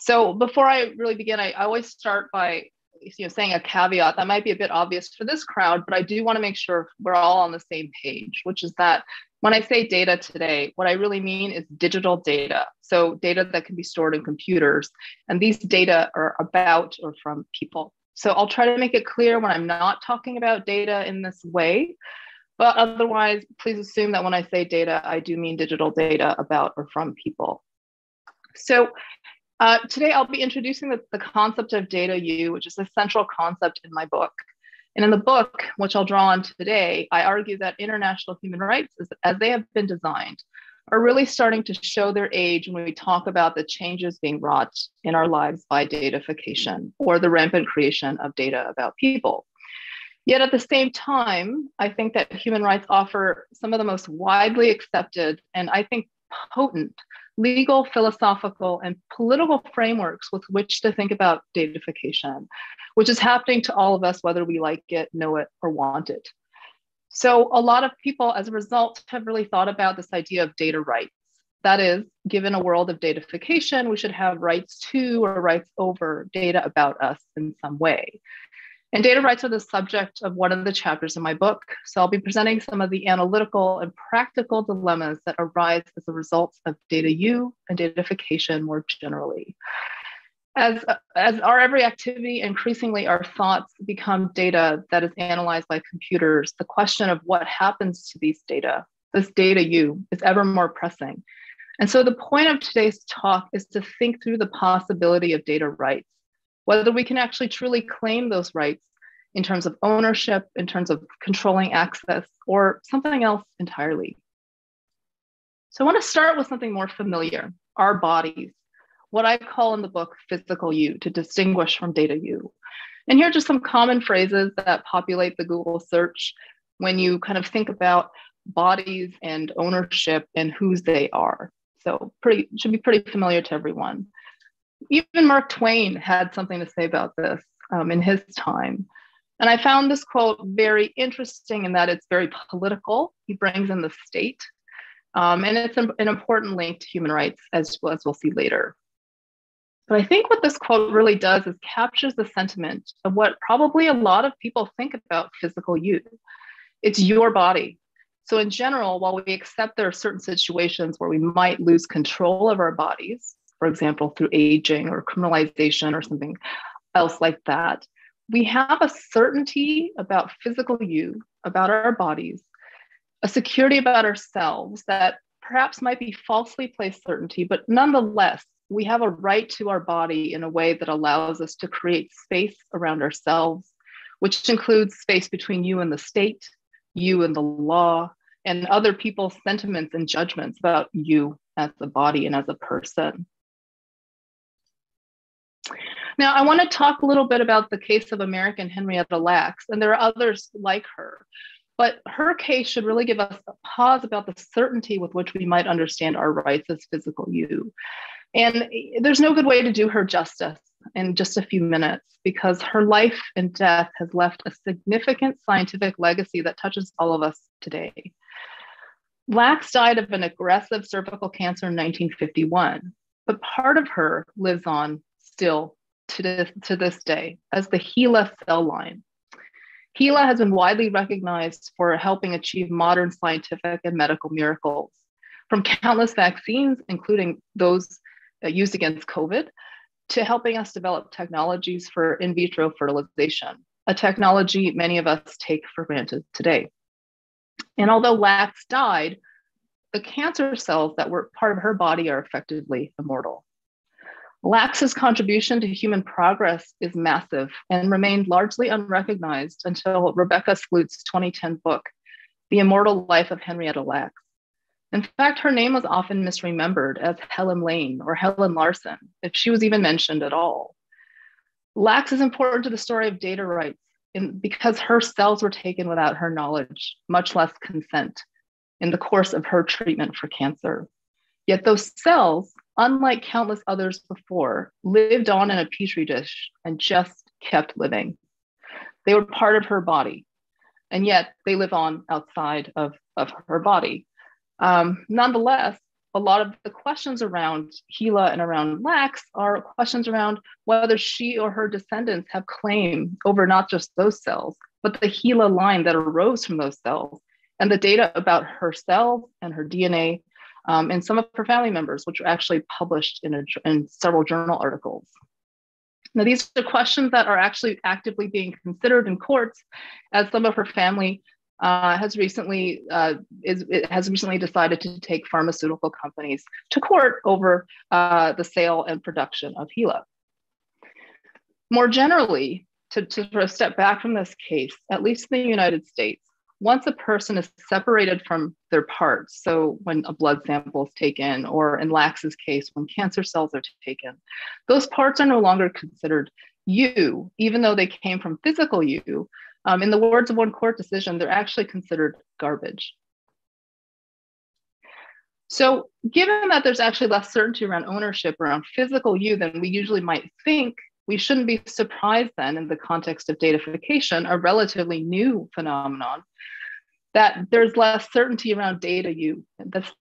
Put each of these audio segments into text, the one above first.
So before I really begin, I always start by saying a caveat that might be a bit obvious for this crowd, but I do want to make sure we're all on the same page, which is that when I say data today, what I really mean is digital data. So data that can be stored in computers. And these data are about or from people. So I'll try to make it clear when I'm not talking about data in this way. But otherwise, please assume that when I say data, I do mean digital data about or from people. So today I'll be introducing the concept of data U, which is a central concept in my book. And in the book, which I'll draw on today, I argue that international human rights, as they have been designed, are really starting to show their age when we talk about the changes being wrought in our lives by datafication, or the rampant creation of data about people. Yet at the same time, I think that human rights offer some of the most widely accepted and I think potent legal, philosophical, and political frameworks with which to think about datafication, which is happening to all of us, whether we like it, know it, or want it. So a lot of people, as a result, have really thought about this idea of data rights. That is, given a world of datafication, we should have rights to or rights over data about us in some way. And data rights are the subject of one of the chapters in my book. So I'll be presenting some of the analytical and practical dilemmas that arise as a result of data U and datafication more generally. As our every activity, increasingly our thoughts become data that is analyzed by computers, the question of what happens to these data, this data U, is ever more pressing. And so the point of today's talk is to think through the possibility of data rights, whether we can actually truly claim those rights in terms of ownership, in terms of controlling access, or something else entirely. So I want to start with something more familiar, our bodies, what I call in the book physical U, to distinguish from data U. And here are just some common phrases that populate the Google search when you kind of think about bodies and ownership and whose they are. So should be pretty familiar to everyone. Even Mark Twain had something to say about this in his time. And I found this quote very interesting in that it's very political. He brings in the state. And it's an important link to human rights, as we'll see later. But I think what this quote really does is captures the sentiment of what probably a lot of people think about physical U. It's your body. So in general, while we accept there are certain situations where we might lose control of our bodies, for example, through aging or criminalization or something else like that, we have a certainty about physical U, about our bodies, a security about ourselves that perhaps might be falsely placed certainty, but nonetheless, we have a right to our body in a way that allows us to create space around ourselves, which includes space between you and the state, you and the law, and other people's sentiments and judgments about you as a body and as a person. Now, I want to talk a little bit about the case of American Henrietta Lacks, and there are others like her, but her case should really give us a pause about the certainty with which we might understand our rights as physical U. And there's no good way to do her justice in just a few minutes, because her life and death has left a significant scientific legacy that touches all of us today. Lacks died of an aggressive cervical cancer in 1951, but part of her lives on still to this day as the HeLa cell line. HeLa has been widely recognized for helping achieve modern scientific and medical miracles, from countless vaccines, including those used against COVID, to helping us develop technologies for in vitro fertilization, a technology many of us take for granted today. And although Lacks died, the cancer cells that were part of her body are effectively immortal. Lacks's contribution to human progress is massive and remained largely unrecognized until Rebecca Skloot's 2010 book, The Immortal Life of Henrietta Lacks. In fact, her name was often misremembered as Helen Lane or Helen Larson, if she was even mentioned at all. Lacks is important to the story of data rights because her cells were taken without her knowledge, much less consent, in the course of her treatment for cancer. Yet those cells, unlike countless others before, lived on in a petri dish and just kept living. They were part of her body, and yet they live on outside of her body. Nonetheless, a lot of the questions around Gila and around Lax are questions around whether she or her descendants have claim over not just those cells, but the Gila line that arose from those cells, and the data about her cells and her DNA, and some of her family members, which were actually published in several journal articles. Now, these are questions that are actually actively being considered in courts, as some of her family has recently decided to take pharmaceutical companies to court over the sale and production of Gila. More generally, to sort of step back from this case, at least in the United States, once a person is separated from their parts, so when a blood sample is taken, or in Lax's case, when cancer cells are taken, those parts are no longer considered you, even though they came from physical you. In the words of one court decision, they're actually considered garbage. So given that there's actually less certainty around ownership around physical you than we usually might think, we shouldn't be surprised then, in the context of datafication, a relatively new phenomenon, that there's less certainty around data you.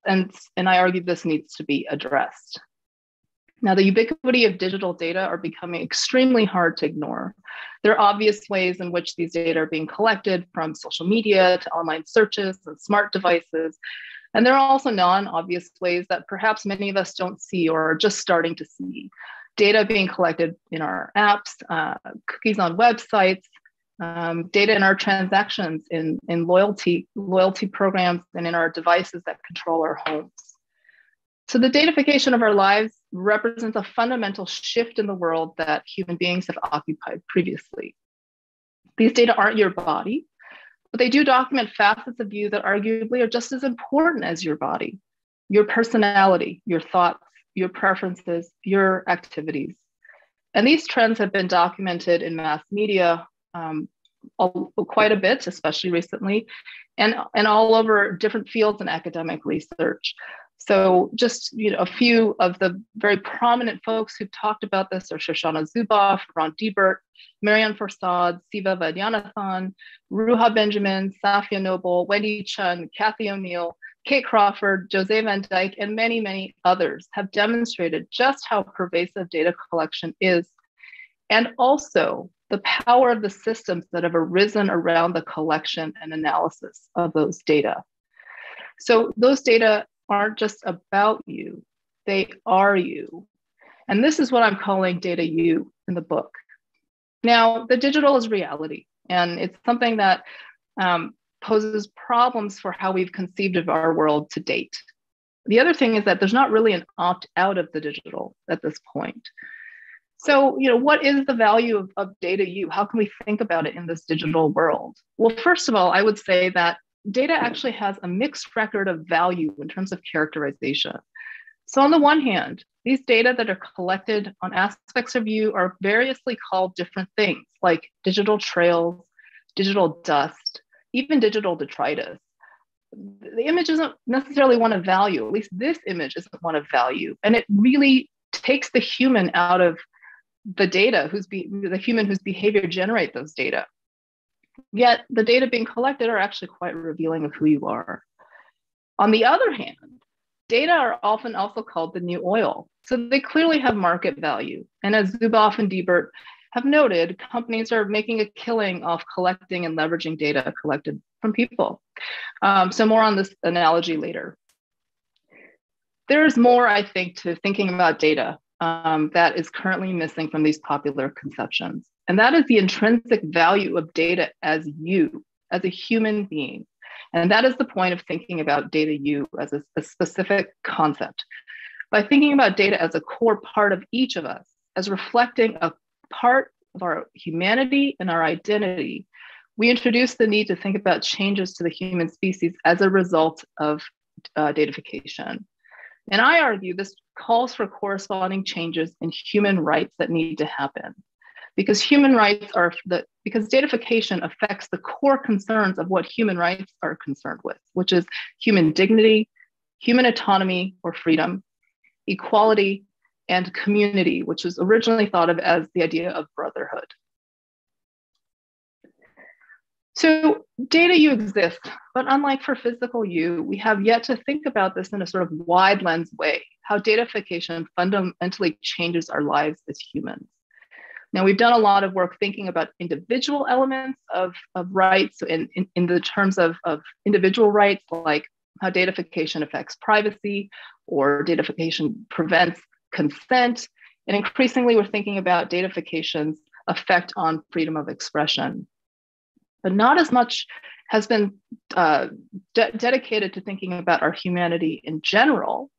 And I argue this needs to be addressed. Now, the ubiquity of digital data are becoming extremely hard to ignore. There are obvious ways in which these data are being collected, from social media to online searches and smart devices. And there are also non-obvious ways that perhaps many of us don't see or are just starting to see. Data being collected in our apps, cookies on websites, data in our transactions, in loyalty programs, and in our devices that control our homes. So the datafication of our lives represents a fundamental shift in the world that human beings have occupied previously. These data aren't your body, but they do document facets of you that arguably are just as important as your body: your personality, your thoughts, your preferences, your activities. And these trends have been documented in mass media quite a bit, especially recently, and all over different fields in academic research. So just a few of the very prominent folks who've talked about this are Shoshana Zuboff, Ron Deibert, Marianne Forsad, Siva Vaidyanathan, Ruha Benjamin, Safia Noble, Wendy Chun, Kathy O'Neill, Kate Crawford, Jose Van Dyke, and many, many others have demonstrated just how pervasive data collection is, and also the power of the systems that have arisen around the collection and analysis of those data. So those data aren't just about you, they are you. And this is what I'm calling data you in the book. Now, the digital is reality, and it's something that poses problems for how we've conceived of our world to date. The other thing is that there's not really an opt out of the digital at this point. So, what is the value of data you? How can we think about it in this digital world? Well, first of all, I would say that data actually has a mixed record of value in terms of characterization. So on the one hand, these data that are collected on aspects of you are variously called different things, like digital trails, digital dust, even digital detritus. The image isn't necessarily one of value, at least this image isn't one of value. And it really takes the human out of the data, the human whose behavior generate those data. Yet the data being collected are actually quite revealing of who you are. On the other hand, data are often also called the new oil. So they clearly have market value. And as Zuboff and Deibert have noted, companies are making a killing off collecting and leveraging data collected from people. So more on this analogy later. There's more, I think, to thinking about data that is currently missing from these popular conceptions. And that is the intrinsic value of data as you, as a human being. And that is the point of thinking about data you as a specific concept. By thinking about data as a core part of each of us, as reflecting a part of our humanity and our identity, we introduce the need to think about changes to the human species as a result of datafication. And I argue this calls for corresponding changes in human rights that need to happen. Because human rights because datafication affects the core concerns of what human rights are concerned with, which is human dignity, human autonomy or freedom, equality, and community, which was originally thought of as the idea of brotherhood. So data you exists, but unlike for physical you, we have yet to think about this in a sort of wide lens way, how datafication fundamentally changes our lives as humans. Now, we've done a lot of work thinking about individual elements of rights in the terms of individual rights, like how datafication affects privacy or datafication prevents consent. And increasingly, we're thinking about datafication's effect on freedom of expression. But not as much has been dedicated to thinking about our humanity in general,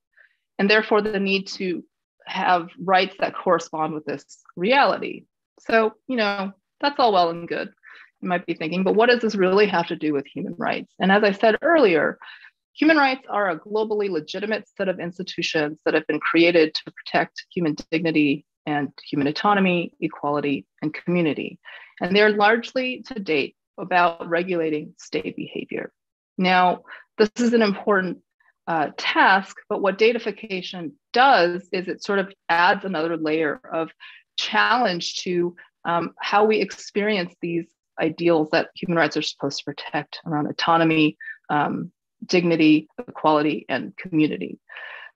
and therefore the need to have rights that correspond with this reality. So, that's all well and good, you might be thinking, but what does this really have to do with human rights? And as I said earlier, human rights are a globally legitimate set of institutions that have been created to protect human dignity and human autonomy, equality, and community. And they're largely, to date, about regulating state behavior. Now, this is an important task, but what datafication does is it sort of adds another layer of challenge to how we experience these ideals that human rights are supposed to protect around autonomy, dignity, equality, and community.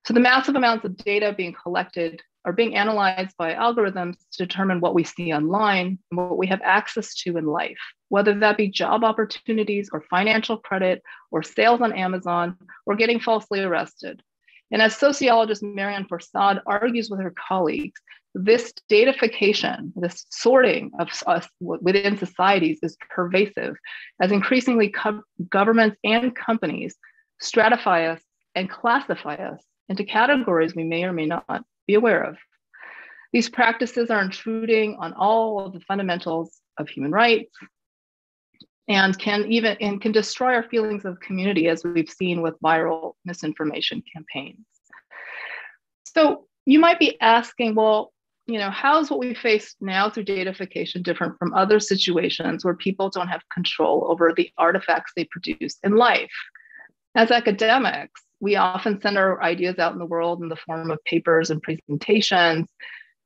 So the massive amounts of data being collected are being analyzed by algorithms to determine what we see online and what we have access to in life, whether that be job opportunities or financial credit or sales on Amazon or getting falsely arrested. And as sociologist Marianne Forsad argues with her colleagues, this datafication, this sorting of us within societies is pervasive, as increasingly governments and companies stratify us and classify us into categories we may or may not be aware of. These practices are intruding on all of the fundamentals of human rights and can destroy our feelings of community, as we've seen with viral misinformation campaigns. So you might be asking, well, how is what we face now through datafication different from other situations where people don't have control over the artifacts they produce in life? As academics, we often send our ideas out in the world in the form of papers and presentations.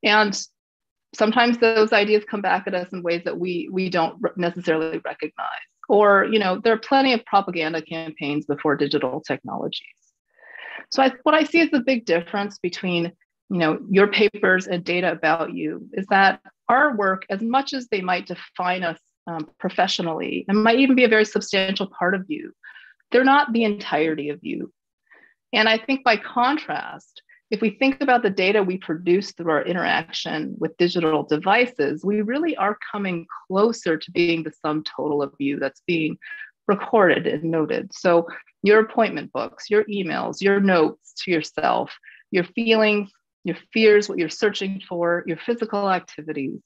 And sometimes those ideas come back at us in ways that we don't necessarily recognize. Or, there are plenty of propaganda campaigns before digital technologies. So what I see as the big difference between, your papers and data about you is that our work, as much as they might define us professionally and might even be a very substantial part of you, they're not the entirety of you. And I think by contrast, if we think about the data we produce through our interaction with digital devices, we really are coming closer to being the sum total of you that's being recorded and noted. So your appointment books, your emails, your notes to yourself, your feelings, your fears, what you're searching for, your physical activities.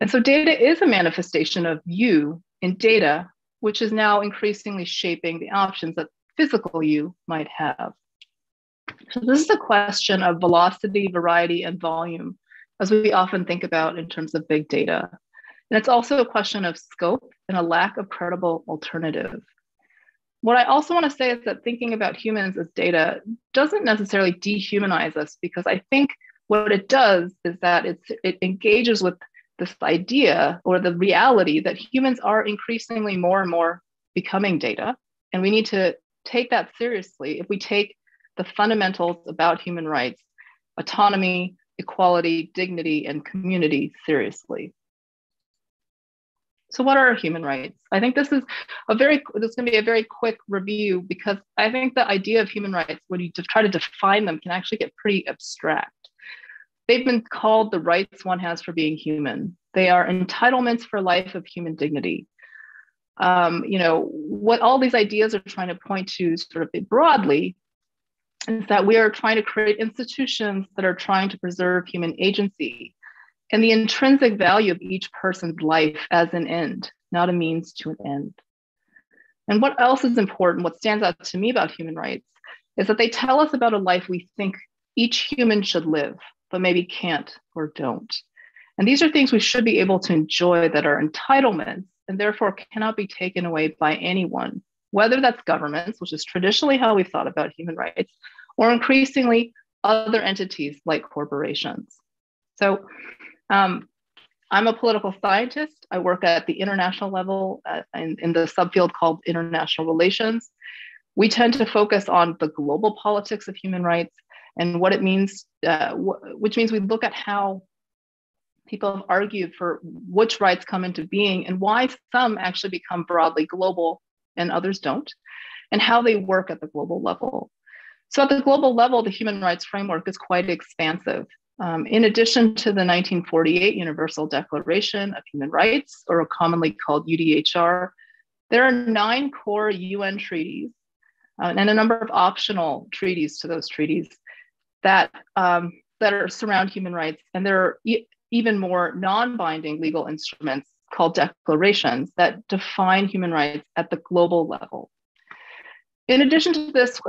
And so data is a manifestation of you in data, which is now increasingly shaping the options that physical you might have. So this is a question of velocity, variety, and volume, as we often think about in terms of big data. And it's also a question of scope and a lack of credible alternative. What I also want to say is that thinking about humans as data doesn't necessarily dehumanize us, because I think what it does is that it engages with this idea or the reality that humans are increasingly more and more becoming data. And we need to take that seriously if we take the fundamentals about human rights, autonomy, equality, dignity, and community seriously. So what are human rights? I think this is going to be a very quick review, because I think the idea of human rights, when you try to define them, can actually get pretty abstract. They've been called the rights one has for being human. They are entitlements for life of human dignity. What all these ideas are trying to point to sort of broadly is that we are trying to create institutions that are trying to preserve human agency and the intrinsic value of each person's life as an end, not a means to an end. And what else is important, what stands out to me about human rights, is that they tell us about a life we think each human should live, but maybe can't or don't. And these are things we should be able to enjoy that are entitlements and therefore cannot be taken away by anyone, whether that's governments, which is traditionally how we've thought about human rights, or increasingly other entities like corporations. So I'm a political scientist. I work at the international level in the subfield called international relations. We tend to focus on the global politics of human rights and what it means, which means we look at how people have argued for which rights come into being and why some actually become broadly global and others don't, and how they work at the global level. So at the global level, the human rights framework is quite expansive. In addition to the 1948 Universal Declaration of Human Rights, or commonly called UDHR, there are 9 core UN treaties and a number of optional treaties to those treaties that are surround human rights. And there are even more non-binding legal instruments called declarations that define human rights at the global level. In addition to this,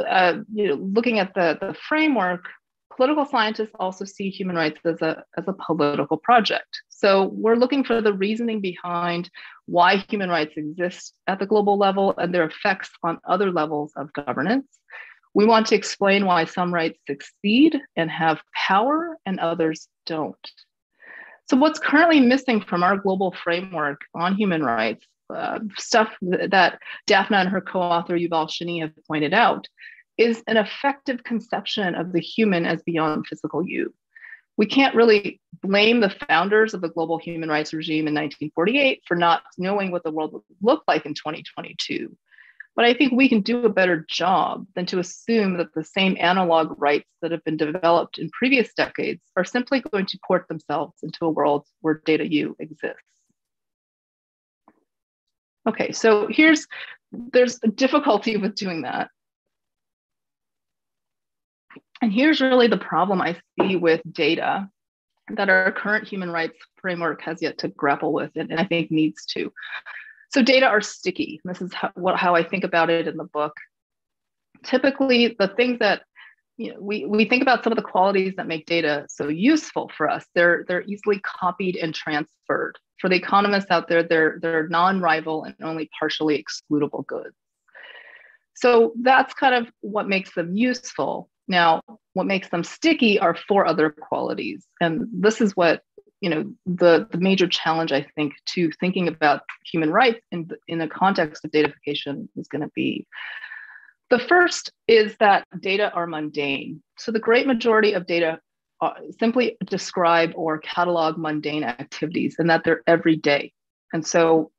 looking at the framework, political scientists also see human rights as a political project. So we're looking for the reasoning behind why human rights exist at the global level and their effects on other levels of governance. We want to explain why some rights succeed and have power and others don't. So what's currently missing from our global framework on human rights, stuff that Daphna and her co-author Yuval Shany have pointed out, is an effective conception of the human as beyond physical you. We can't really blame the founders of the global human rights regime in 1948 for not knowing what the world would look like in 2022. But I think we can do a better job than to assume that the same analog rights that have been developed in previous decades are simply going to port themselves into a world where data U exists. Okay, so there's a difficulty with doing that. And here's really the problem I see with data that our current human rights framework has yet to grapple with, and I think needs to. So data are sticky. This is how I think about it in the book. Typically, the things that we think about, some of the qualities that make data so useful for us, they're easily copied and transferred. For the economists out there, they're non-rival and only partially excludable goods. So that's kind of what makes them useful. Now, what makes them sticky are 4 other qualities. And this is what, the major challenge, I think, to thinking about human rights in the context of datafication is going to be. The first is that data are mundane. So the great majority of data simply describe or catalog mundane activities, and that they're everyday. And so,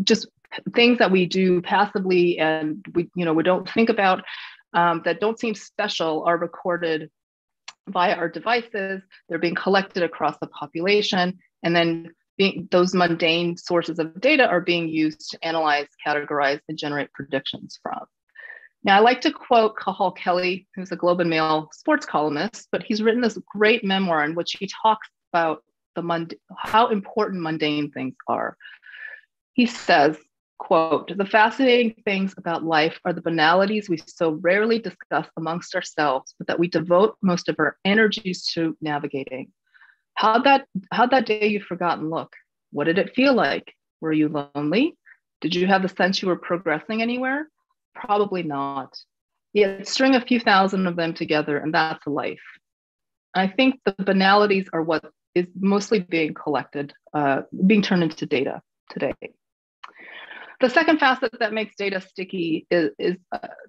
just things that we do passively and we don't think about, that don't seem special, are recorded via our devices. They're being collected across the population, and then those mundane sources of data are being used to analyze, categorize, and generate predictions from. Now, I like to quote Cathal Kelly, who's a Globe and Mail sports columnist, but he's written this great memoir in which he talks about how important mundane things are. He says, quote, "The fascinating things about life are the banalities we so rarely discuss amongst ourselves, but that we devote most of our energies to navigating. How'd that day you've forgotten look? What did it feel like? Were you lonely? Did you have the sense you were progressing anywhere? Probably not. Yet string a few thousand of them together and that's a life." I think the banalities are what is mostly being collected, being turned into data today. The second facet that makes data sticky is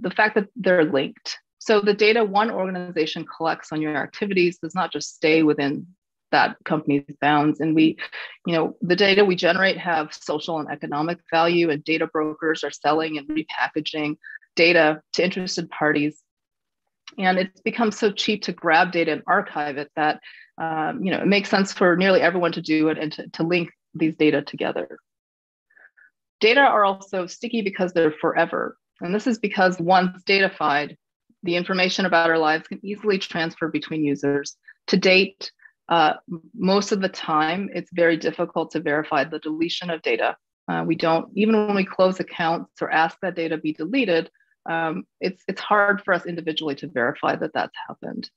the fact that they're linked. So the data one organization collects on your activities does not just stay within that company's bounds. And the data we generate have social and economic value, and data brokers are selling and repackaging data to interested parties. And it's become so cheap to grab data and archive it that it makes sense for nearly everyone to do it and to link these data together. Data are also sticky because they're forever. And this is because once datafied, the information about our lives can easily transfer between users. To date, most of the time, it's very difficult to verify the deletion of data. We don't, even when we close accounts or ask that data be deleted, it's hard for us individually to verify that that's happened.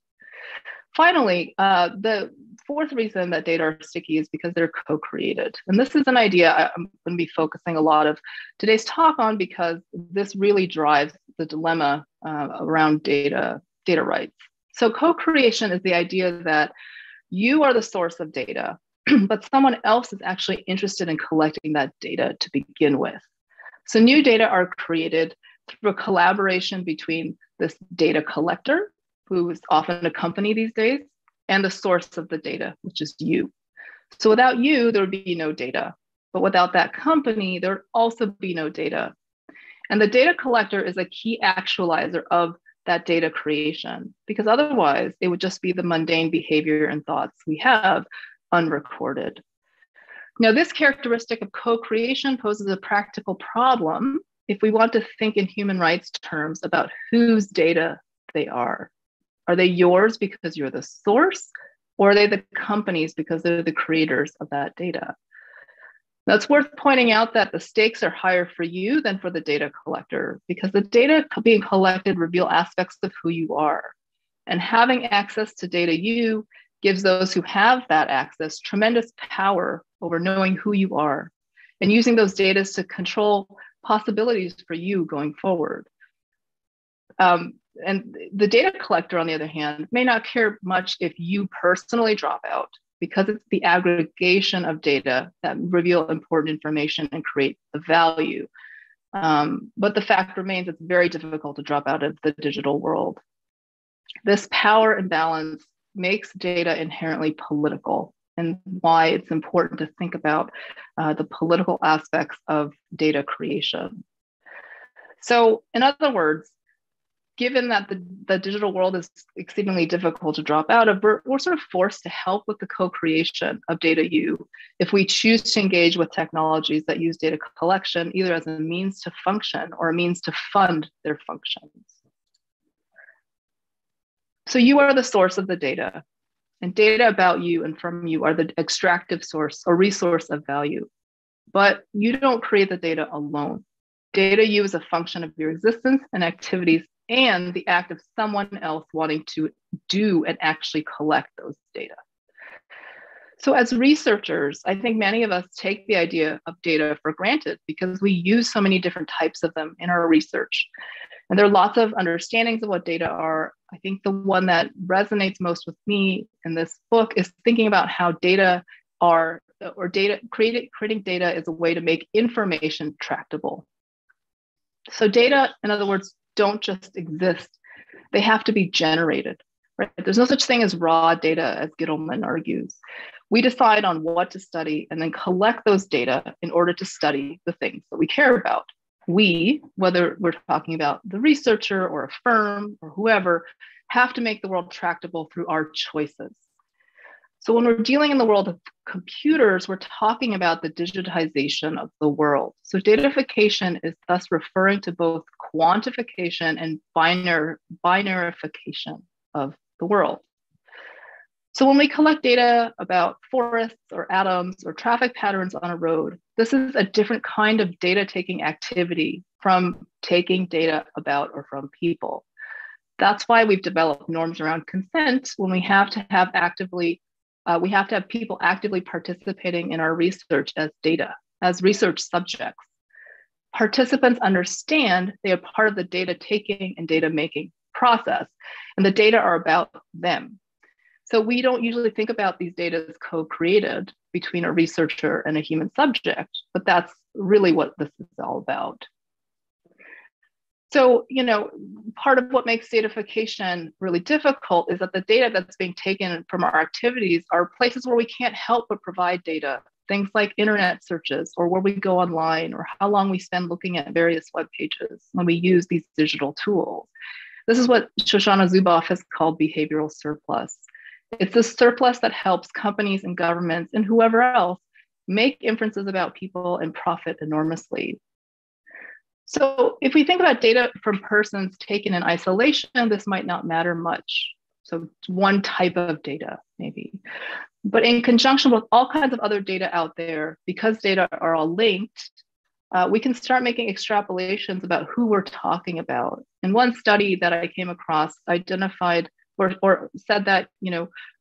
Finally, the fourth reason that data are sticky is because they're co-created. And this is an idea I'm going to be focusing a lot of today's talk on, because this really drives the dilemma around data rights. So co-creation is the idea that you are the source of data, but someone else is actually interested in collecting that data to begin with. So new data are created through a collaboration between this data collector, who is often a company these days, and the source of the data, which is you. So without you, there would be no data. But without that company, there would also be no data. And the data collector is a key actualizer of that data creation, because otherwise it would just be the mundane behavior and thoughts we have unrecorded. Now, this characteristic of co-creation poses a practical problem if we want to think in human rights terms about whose data they are. Are they yours because you're the source, or are they the companies because they're the creators of that data? Now, it's worth pointing out that the stakes are higher for you than for the data collector, because the data being collected reveal aspects of who you are. And having access to data you gives those who have that access tremendous power over knowing who you are and using those data to control possibilities for you going forward. And the data collector, on the other hand, may not care much if you personally drop out, because it's the aggregation of data that reveal important information and create the value. But the fact remains, it's very difficult to drop out of the digital world. This power imbalance makes data inherently political, and why it's important to think about the political aspects of data creation. So in other words, given that the digital world is exceedingly difficult to drop out of, we're sort of forced to help with the co-creation of data you if we choose to engage with technologies that use data collection either as a means to function or a means to fund their functions. So you are the source of the data, and data about you and from you are the extractive source or resource of value. But you don't create the data alone. Data you is a function of your existence and activities and the act of someone else wanting to do and actually collect those data. So as researchers, I think many of us take the idea of data for granted because we use so many different types of them in our research. And there are lots of understandings of what data are. I think the one that resonates most with me in this book is thinking about how data are, or creating data is a way to make information tractable. So data, in other words, don't just exist. They have to be generated, right? There's no such thing as raw data, as Gittleman argues. We decide on what to study and then collect those data in order to study the things that we care about. We, whether we're talking about the researcher or a firm or whoever, have to make the world tractable through our choices. So when we're dealing in the world of computers, we're talking about the digitization of the world. So datafication is thus referring to both quantification and binarification of the world. So when we collect data about forests or atoms or traffic patterns on a road, this is a different kind of data taking activity from taking data about or from people. That's why we've developed norms around consent when we have to have people actively participating in our research as data, as research subjects. Participants understand they are part of the data taking and data making process, and the data are about them. So we don't usually think about these data as co-created between a researcher and a human subject, but that's really what this is all about. So, part of what makes datafication really difficult is that the data that's being taken from our activities are places where we can't help but provide data. Things like internet searches, or where we go online, or how long we spend looking at various web pages when we use these digital tools. This is what Shoshana Zuboff has called behavioral surplus. It's a surplus that helps companies and governments and whoever else make inferences about people and profit enormously. So if we think about data from persons taken in isolation, this might not matter much. So it's one type of data, maybe. But in conjunction with all kinds of other data out there, because data are all linked, we can start making extrapolations about who we're talking about. And one study that I came across identified or said that,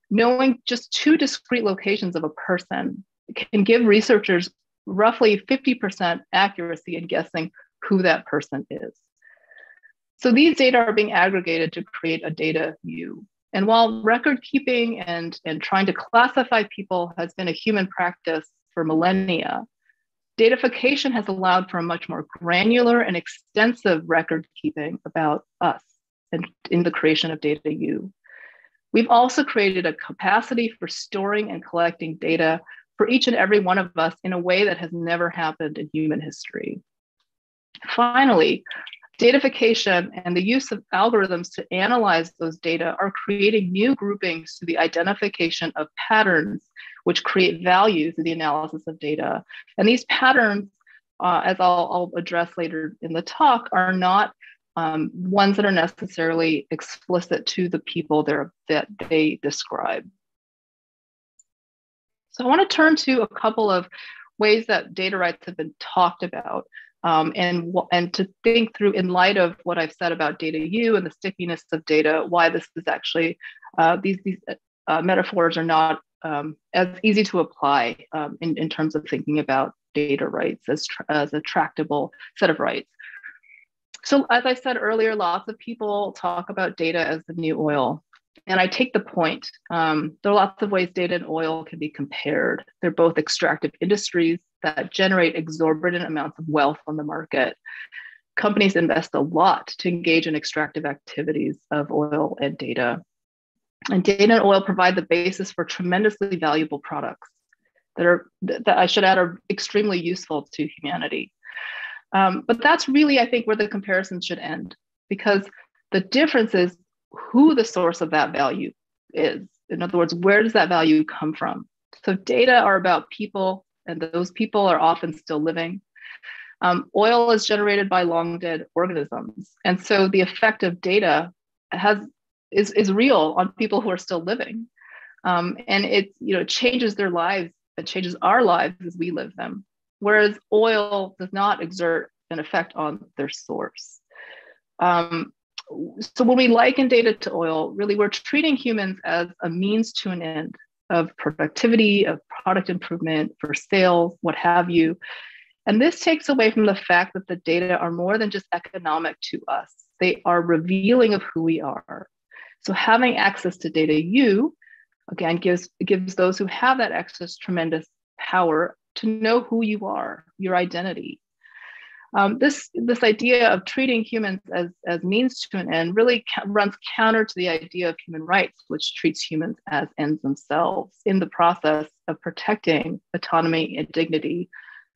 knowing just 2 discrete locations of a person can give researchers roughly 50% accuracy in guessing who that person is. So these data are being aggregated to create a data view. And while record keeping and trying to classify people has been a human practice for millennia, datafication has allowed for a much more granular and extensive record keeping about us and in the creation of data U. We've also created a capacity for storing and collecting data for each and every one of us in a way that has never happened in human history. Finally, datafication and the use of algorithms to analyze those data are creating new groupings to the identification of patterns which create value through the analysis of data. And these patterns, as I'll address later in the talk, are not ones that are necessarily explicit to the people that they describe. So I want to turn to a couple of ways that data rights have been talked about, and to think through, in light of what I've said about data U and the stickiness of data, why this is actually, these metaphors are not as easy to apply in terms of thinking about data rights as a tractable set of rights. So as I said earlier, lots of people talk about data as the new oil. And I take the point. There are lots of ways data and oil can be compared. They're both extractive industries that generate exorbitant amounts of wealth on the market. Companies invest a lot to engage in extractive activities of oil and data. And data and oil provide the basis for tremendously valuable products that I should add are extremely useful to humanity. But that's really, I think, where the comparison should end, because the difference is who the source of that value is. In other words, where does that value come from? So data are about people, and those people are often still living. Oil is generated by long dead organisms. And so the effect of data is real on people who are still living. And it changes their lives, it changes our lives as we live them. Whereas oil does not exert an effect on their source. So when we liken data to oil, really we're treating humans as a means to an end of productivity, of product improvement, for sales, what have you. And this takes away from the fact that the data are more than just economic to us. They are revealing of who we are. So having access to data U, again, gives those who have that access tremendous power to know who you are, your identity. This idea of treating humans as means to an end really runs counter to the idea of human rights, which treats humans as ends themselves in the process of protecting autonomy and dignity,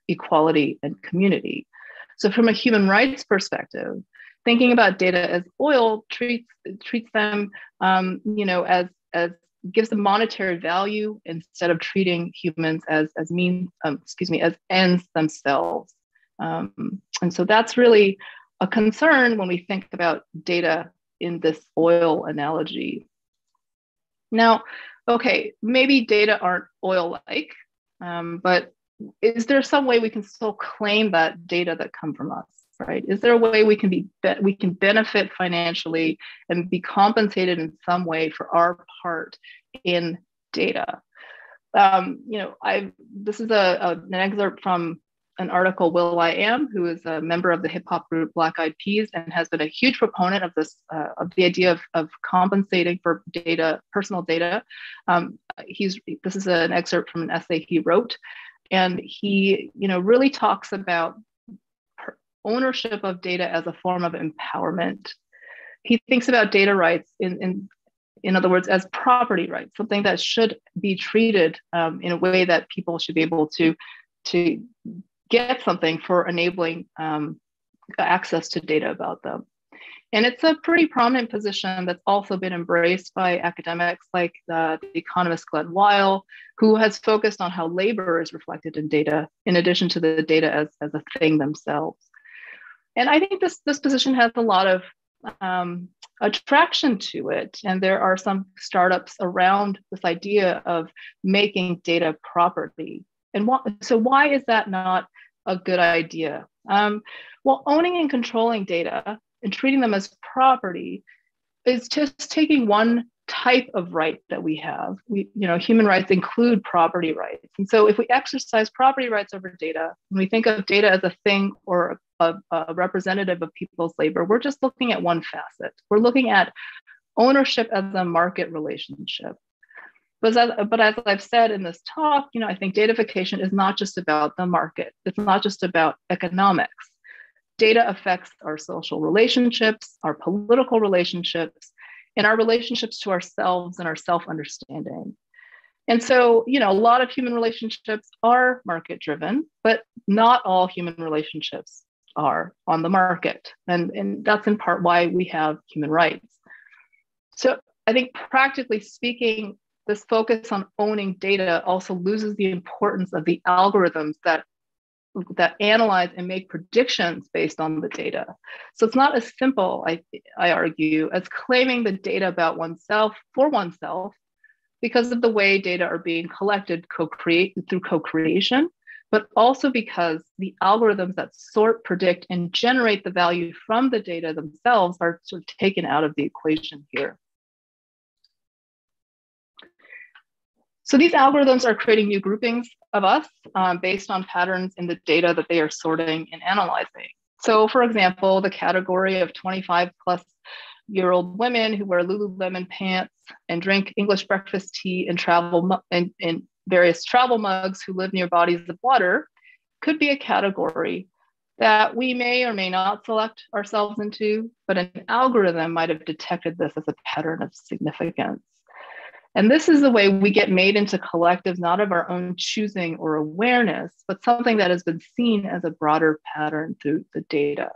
equality, and community. So from a human rights perspective, thinking about data as oil treats them, as gives them monetary value instead of treating humans as ends themselves. And so that's really a concern when we think about data in this oil analogy. Now, okay, maybe data aren't oil-like, but is there some way we can still claim that data that come from us, right? Is there a way we can benefit financially and be compensated in some way for our part in data? This is an excerpt from an article will.i.am, who is a member of the hip hop group Black Eyed Peas and has been a huge proponent of this, of the idea of compensating for data, personal data. This is an excerpt from an essay he wrote, and he, really talks about ownership of data as a form of empowerment. He thinks about data rights in other words, as property rights, something that should be treated in a way that people should be able to get something for enabling access to data about them. And it's a pretty prominent position that's also been embraced by academics like the economist Glenn Weil, who has focused on how labor is reflected in data, in addition to the data as a thing themselves. And I think this position has a lot of attraction to it. And there are some startups around this idea of making data property. And so why is that not a good idea? Well, owning and controlling data and treating them as property is just taking one type of right that we have. Human rights include property rights. And so if we exercise property rights over data, when we think of data as a thing or a representative of people's labor, we're just looking at one facet. We're looking at ownership as a market relationship. But as I've said in this talk, I think datafication is not just about the market. It's not just about economics. Data affects our social relationships, our political relationships, and our relationships to ourselves and our self-understanding. And so, a lot of human relationships are market-driven, but not all human relationships are on the market. And that's in part why we have human rights. So I think practically speaking, this focus on owning data also loses the importance of the algorithms that analyze and make predictions based on the data. So it's not as simple, I argue, as claiming the data about oneself for oneself because of the way data are being collected through co-creation, but also because the algorithms that sort, predict, and generate the value from the data themselves are sort of taken out of the equation here. So these algorithms are creating new groupings of us based on patterns in the data that they are sorting and analyzing. So for example, the category of 25-plus-year-old women who wear Lululemon pants and drink English breakfast tea and travel in various travel mugs who live near bodies of water could be a category that we may or may not select ourselves into, but an algorithm might have detected this as a pattern of significance. And this is the way we get made into collectives, not of our own choosing or awareness, but something that has been seen as a broader pattern through the data.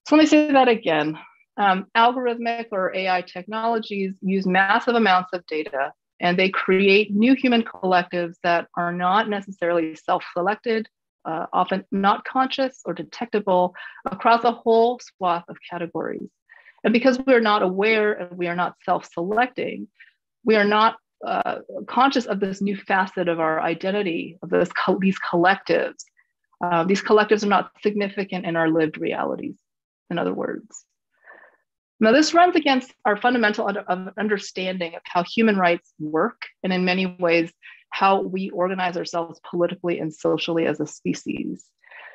So let me say that again. Algorithmic or AI technologies use massive amounts of data, and they create new human collectives that are not necessarily self-selected, often not conscious or detectable across a whole swath of categories. And because we're not aware and we are not self-selecting, we are not conscious of this new facet of our identity, of these collectives. These collectives are not significant in our lived realities, in other words. Now, this runs against our fundamental understanding of how human rights work, and in many ways, how we organize ourselves politically and socially as a species.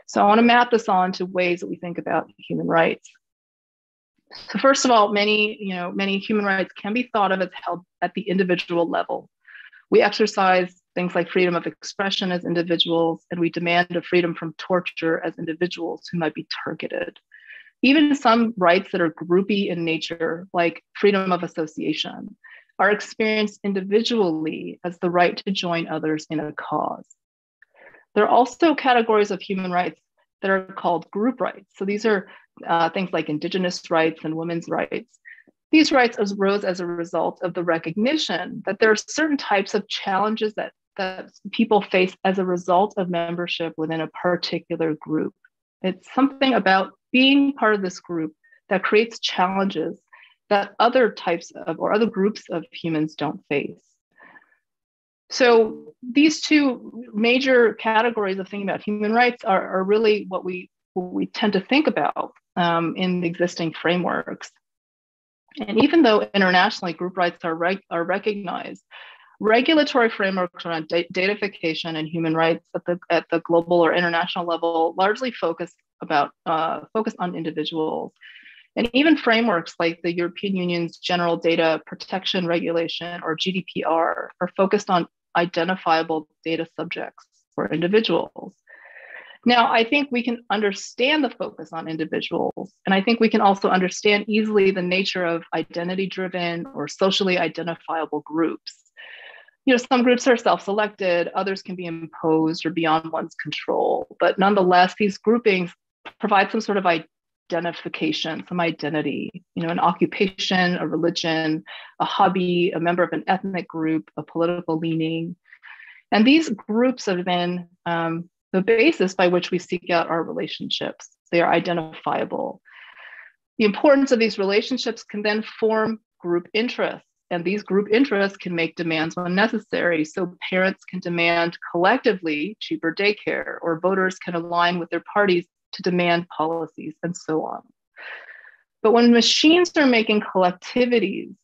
So I want to map this on to ways that we think about human rights. So first of all, many human rights can be thought of as held at the individual level. We exercise things like freedom of expression as individuals, and we demand a freedom from torture as individuals who might be targeted. Even some rights that are groupy in nature, like freedom of association, are experienced individually as the right to join others in a cause. There are also categories of human rights that are called group rights. So these are things like indigenous rights and women's rights. These rights arose as a result of the recognition that there are certain types of challenges that people face as a result of membership within a particular group. It's something about being part of this group that creates challenges that other types of or other groups of humans don't face. So these two major categories of thinking about human rights are really what we tend to think about in the existing frameworks. And even though internationally group rights are recognized, regulatory frameworks around datafication and human rights at the global or international level largely focus on individuals. And even frameworks like the European Union's General Data Protection Regulation, or GDPR, are focused on identifiable data subjects or individuals. Now, I think we can understand the focus on individuals, and I think we can also understand easily the nature of identity-driven or socially identifiable groups. Some groups are self-selected, others can be imposed or beyond one's control, but nonetheless, these groupings provide some sort of identification, some identity, an occupation, a religion, a hobby, a member of an ethnic group, a political leaning. And these groups have been the basis by which we seek out our relationships. They are identifiable. The importance of these relationships can then form group interests, and these group interests can make demands when necessary. So parents can demand collectively cheaper daycare, or voters can align with their parties to demand policies, and so on. But when machines are making collectivities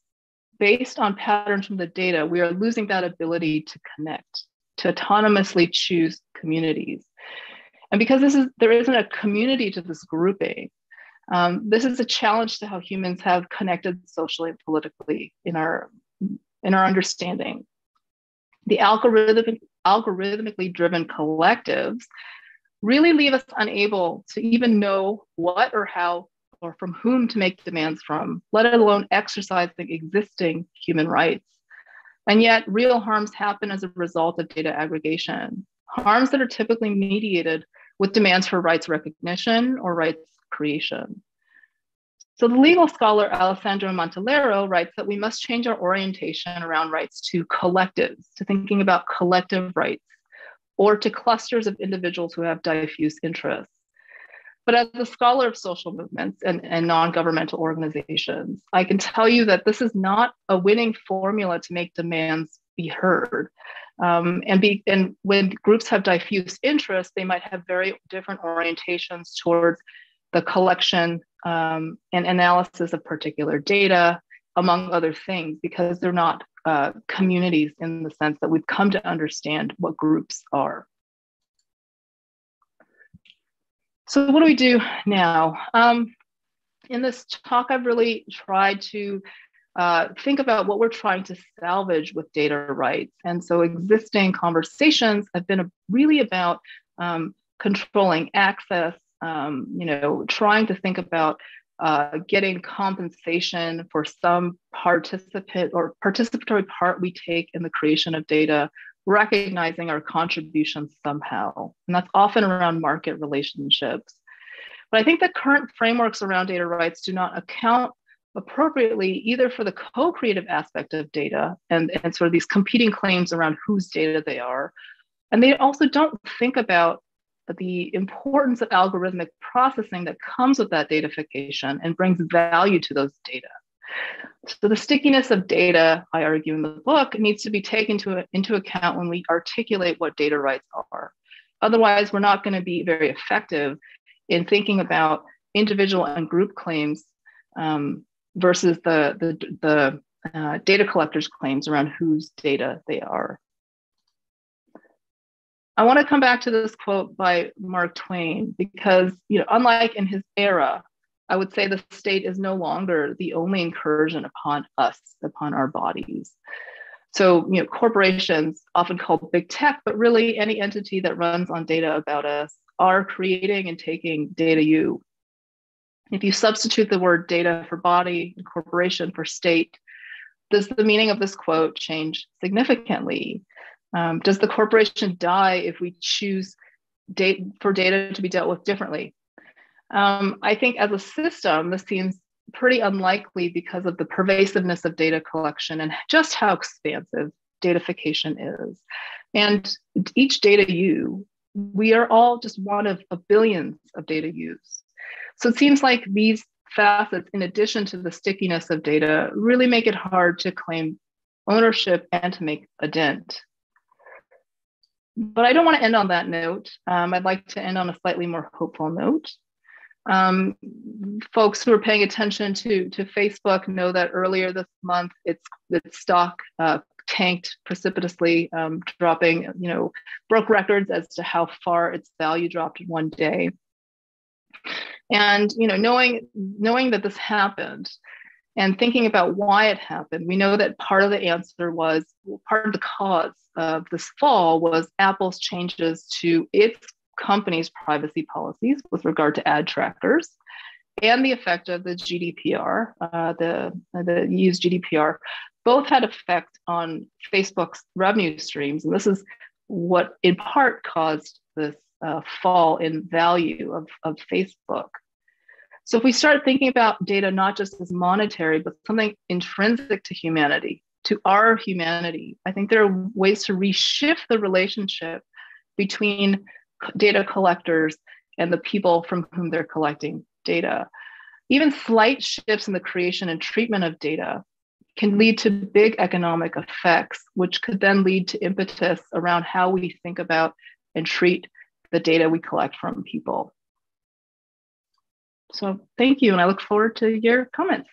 based on patterns from the data, we are losing that ability to connect, to autonomously choose communities. And because there isn't a community to this grouping, This is a challenge to how humans have connected socially and politically in our understanding. The algorithmically driven collectives really leave us unable to even know what or how or from whom to make demands from, let alone exercising existing human rights. And yet real harms happen as a result of data aggregation, harms that are typically mediated with demands for rights recognition or rights creation. So the legal scholar Alessandro Mantelero writes that we must change our orientation around rights to collectives, to thinking about collective rights, or to clusters of individuals who have diffuse interests. But as a scholar of social movements and non-governmental organizations, I can tell you that this is not a winning formula to make demands be heard. And when groups have diffuse interests, they might have very different orientations towards the collection and analysis of particular data, among other things, because they're not communities in the sense that we've come to understand what groups are. So what do we do now? In this talk, I've really tried to think about what we're trying to salvage with data rights. And so existing conversations have been really about controlling access, trying to think about getting compensation for some participatory part we take in the creation of data, recognizing our contributions somehow. And that's often around market relationships. But I think the current frameworks around data rights do not account appropriately either for the co-creative aspect of data and sort of these competing claims around whose data they are. And they also don't think about the importance of algorithmic processing that comes with that datafication and brings value to those data. So the stickiness of data, I argue in the book, needs to be taken into account when we articulate what data rights are. Otherwise, we're not going to be very effective in thinking about individual and group claims versus the data collectors' claims around whose data they are. I want to come back to this quote by Mark Twain because, unlike in his era, I would say the state is no longer the only incursion upon us, upon our bodies. So, corporations, often called big tech, but really any entity that runs on data about us, are creating and taking data you. If you substitute the word data for body and corporation for state, does the meaning of this quote change significantly? Does the corporation die if we choose for data to be dealt with differently? I think as a system, this seems pretty unlikely because of the pervasiveness of data collection and just how expansive datafication is. And each data you, we are all just one of billions of data use. So it seems like these facets, in addition to the stickiness of data, really make it hard to claim ownership and to make a dent. But I don't want to end on that note. I'd like to end on a slightly more hopeful note. Folks who are paying attention to Facebook know that earlier this month, its stock tanked precipitously, dropping, broke records as to how far its value dropped in one day. And knowing that this happened and thinking about why it happened, we know that part of the cause of this fall was Apple's changes to its company's privacy policies with regard to ad trackers and the effect of the GDPR, the EU's GDPR, both had effect on Facebook's revenue streams. And this is what in part caused this fall in value of Facebook. So if we start thinking about data not just as monetary, but something intrinsic to humanity, to our humanity, I think there are ways to reshift the relationship between data collectors and the people from whom they're collecting data. Even slight shifts in the creation and treatment of data can lead to big economic effects, which could then lead to impetus around how we think about and treat the data we collect from people. So thank you, and I look forward to your comments.